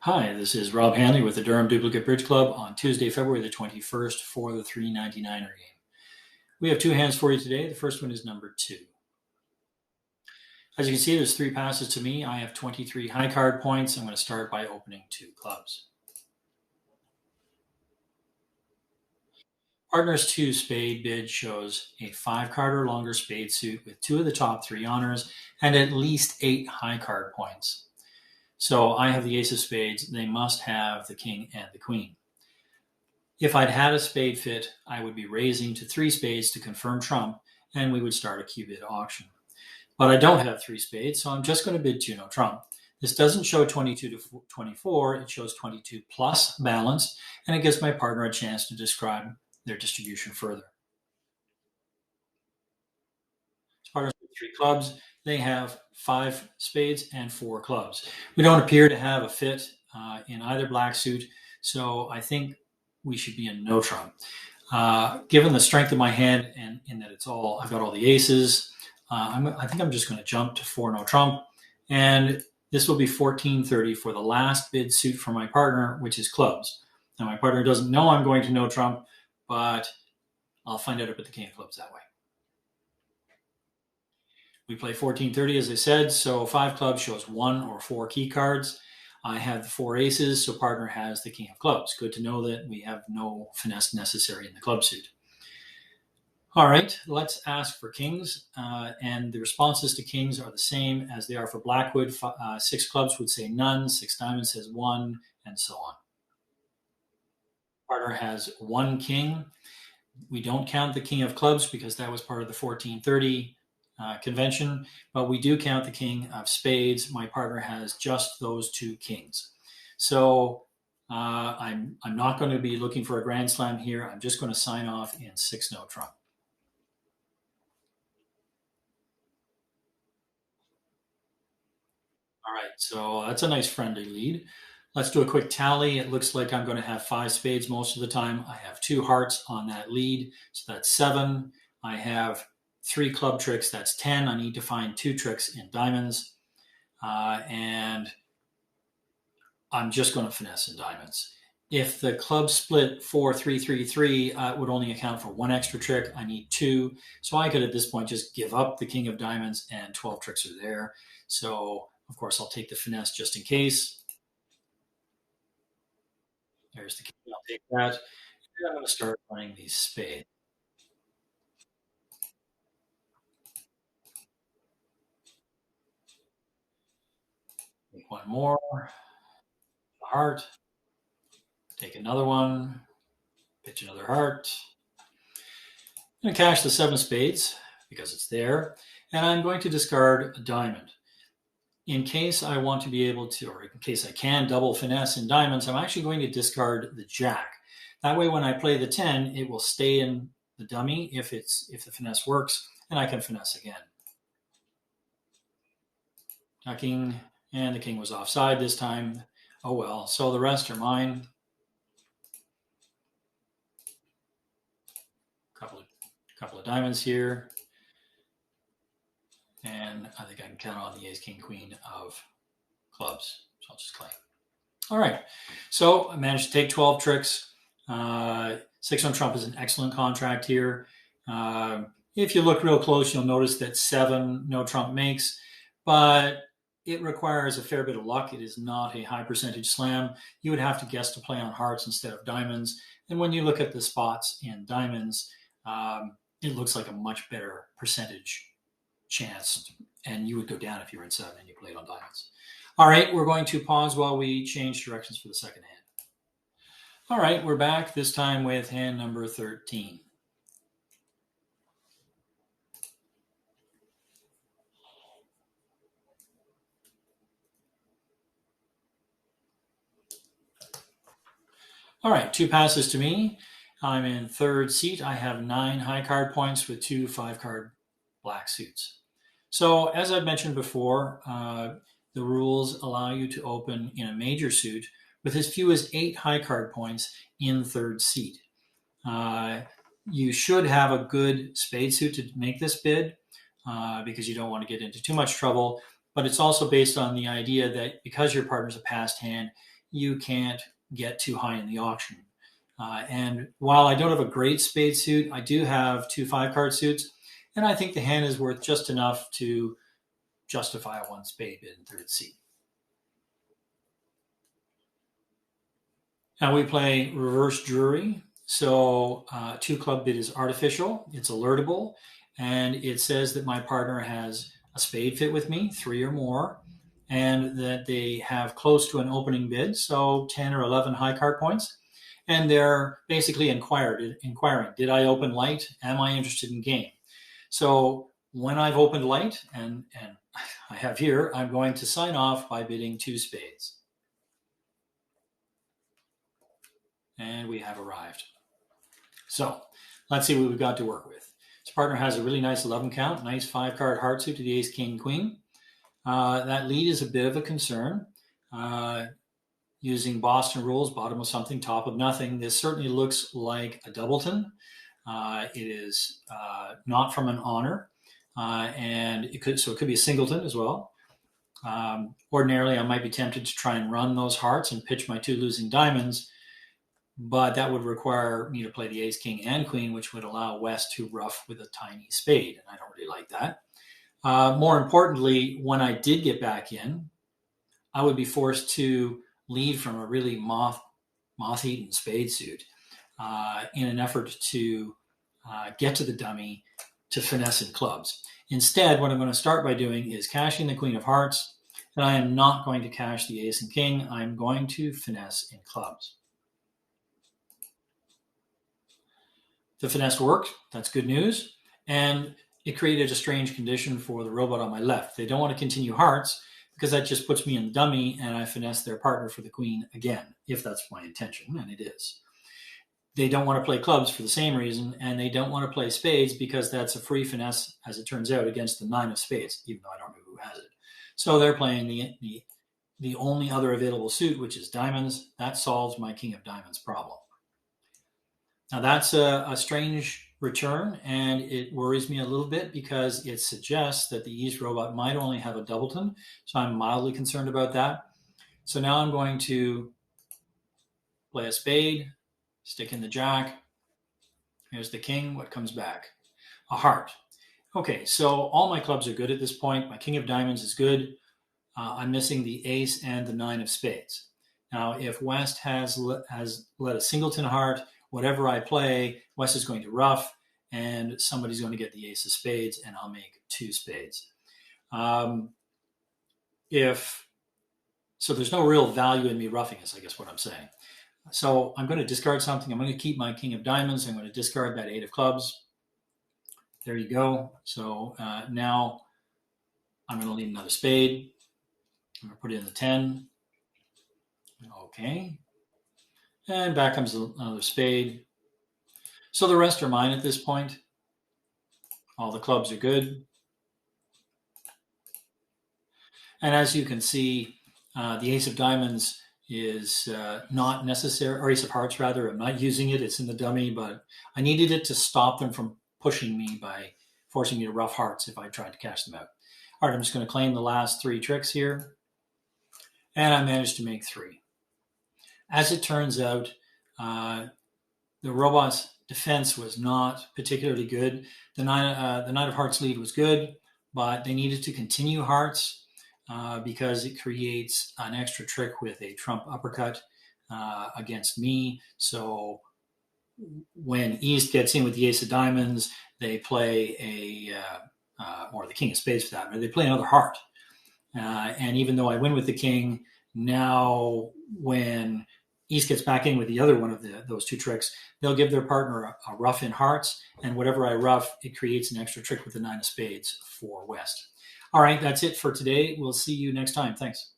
Hi, this is Rob Hanley with the Durham Duplicate Bridge Club on Tuesday, February the 21st for the 399er game. We have two hands for you today. The first one is number 2. As you can see, there's 3 passes to me. I have 23 high card points. I'm going to start by opening 2 clubs. Partner's 2 spade bid shows a 5 card or longer spade suit with 2 of the top 3 honors and at least 8 high card points. So I have the ace of spades. They must have the king and the queen. If I'd had a spade fit, I would be raising to 3 spades to confirm trump, and we would start a Q-bid auction. But I don't have 3 spades, so I'm just going to bid 2 no trump. This doesn't show 22 to 24. It shows 22 plus balance, and it gives my partner a chance to describe their distribution further. Partners with 3 clubs, they have 5 spades and 4 clubs. We don't appear to have a fit in either black suit, so I think we should be in no trump. Given the strength of my hand and in that I've got all the aces, I think I'm just going to jump to 4 no trump, and this will be 14-30 for the last bid suit for my partner, which is clubs. Now my partner doesn't know I'm going to no trump, but I'll find out about the king of clubs that way. We play 14-30, as I said, so 5 clubs shows 1 or 4 key cards. I have the 4 aces, so partner has the king of clubs. Good to know that we have no finesse necessary in the club suit. All right, let's ask for kings, and the responses to kings are the same as they are for Blackwood. 6 clubs would say none, 6 diamonds says 1, and so on. Partner has 1 king. We don't count the king of clubs because that was part of the 14-30 convention, but we do count the king of spades. My partner has just those 2 kings. So I'm not going to be looking for a grand slam here. I'm just going to sign off in 6 no trump. All right, so that's a nice friendly lead. Let's do a quick tally. It looks like I'm going to have 5 spades most of the time. I have 2 hearts on that lead, so that's 7. I have 3 club tricks, that's 10. I need to find 2 tricks in diamonds, and I'm just going to finesse in diamonds. If the club split 4-3-3-3, it would only account for 1 extra trick. I need 2, so I could at this point just give up the king of diamonds and 12 tricks are there. So of course I'll take the finesse just in case. There's the king, I'll take that. And I'm going to start playing these spades. Take 1 more, a heart, take another one, pitch another heart. I'm going to cash the 7 spades because it's there, and I'm going to discard a diamond. In case I want to be able to, or in case I can double finesse in diamonds, I'm actually going to discard the jack. That way when I play the 10, it will stay in the dummy if the finesse works, and I can finesse again. Ducking, and the king was offside this time. Oh well, so the rest are mine. Couple of diamonds here. And I think I can count on the ace, king, queen of clubs. So I'll just claim. All right. So I managed to take 12 tricks. 6 on trump is an excellent contract here. If you look real close, you'll notice that 7 no trump makes, but it requires a fair bit of luck. It is not a high percentage slam. You would have to guess to play on hearts instead of diamonds. And when you look at the spots in diamonds, it looks like a much better percentage chance, and you would go down if you were in 7 and you played on diamonds. All right, we're going to pause while we change directions for the second hand. All right, we're back, this time with hand number 13. All right, 2 passes to me. I'm in 3rd seat. I have 9 high card points with 2 5-card black suits. So as I've mentioned before, the rules allow you to open in a major suit with as few as 8 high card points in 3rd seat. You should have a good spade suit to make this bid because you don't want to get into too much trouble. But it's also based on the idea that because your partner's a passed hand, you can't get too high in the auction. And while I don't have a great spade suit, I do have 2 5-card suits, and I think the hand is worth just enough to justify a 1 spade bid in third seat. Now we play reverse Drury. So 2 club bid is artificial, it's alertable, and it says that my partner has a spade fit with me, 3 or more, and that they have close to an opening bid, so 10 or 11 high card points. And they're basically inquiring, did I open light? Am I interested in game? So when I've opened light, and I have here, I'm going to sign off by bidding 2 spades. And we have arrived. So let's see what we've got to work with. This partner has a really nice 11 count, nice 5-card heart suit to the ace, king, queen. That lead is a bit of a concern. Using Boston rules, bottom of something, top of nothing, this certainly looks like a doubleton. It is not from an honor, and it could be a singleton as well. Ordinarily, I might be tempted to try and run those hearts and pitch my 2 losing diamonds, but that would require me to play the ace, king, and queen, which would allow West to rough with a tiny spade, and I don't really like that. More importantly, when I did get back in, I would be forced to lead from a really moth-eaten spade suit in an effort to get to the dummy to finesse in clubs. Instead, what I'm going to start by doing is cashing the queen of hearts, and I am not going to cash the ace and king. I'm going to finesse in clubs. The finesse worked. That's good news. And it created a strange condition for the robot on my left. They don't want to continue hearts because that just puts me in the dummy and I finesse their partner for the queen again, if that's my intention, and it is. They don't want to play clubs for the same reason, and they don't want to play spades because that's a free finesse, as it turns out, against the 9 of spades, even though I don't know who has it. So they're playing the only other available suit, which is diamonds. That solves my king of diamonds problem. Now that's a strange return, and it worries me a little bit because it suggests that the East robot might only have a doubleton, so I'm mildly concerned about that. So now I'm going to play a spade, stick in the jack. Here's the king. What comes back? A heart. Okay, so all my clubs are good at this point. My king of diamonds is good. I'm missing the ace and the 9 of spades. Now, if West has let a singleton heart, whatever I play, West is going to rough, and somebody's going to get the ace of spades, and I'll make 2 spades. So there's no real value in me roughing this, I guess what I'm saying. So I'm going to discard something. I'm going to keep my king of diamonds. I'm going to discard that 8 of clubs. There you go. So now I'm going to leave another spade. I'm going to put it in the 10. Okay. And back comes another spade. So the rest are mine at this point. All the clubs are good. And as you can see, the ace of diamonds is not necessary, or ace of hearts rather. I'm not using it. It's in the dummy, but I needed it to stop them from pushing me by forcing me to rough hearts if I tried to cash them out. All right, I'm just going to claim the last 3 tricks here. And I managed to make 3. As it turns out, the robot's defense was not particularly good. The 9 of hearts lead was good, but they needed to continue hearts because it creates an extra trick with a trump uppercut against me. So when East gets in with the ace of diamonds, they play or the king of spades for that matter, they play another heart. And even though I win with the king, now when East gets back in with the other one of those 2 tricks, they'll give their partner a rough in hearts, and whatever I rough, it creates an extra trick with the 9 of spades for West. All right, that's it for today. We'll see you next time. Thanks.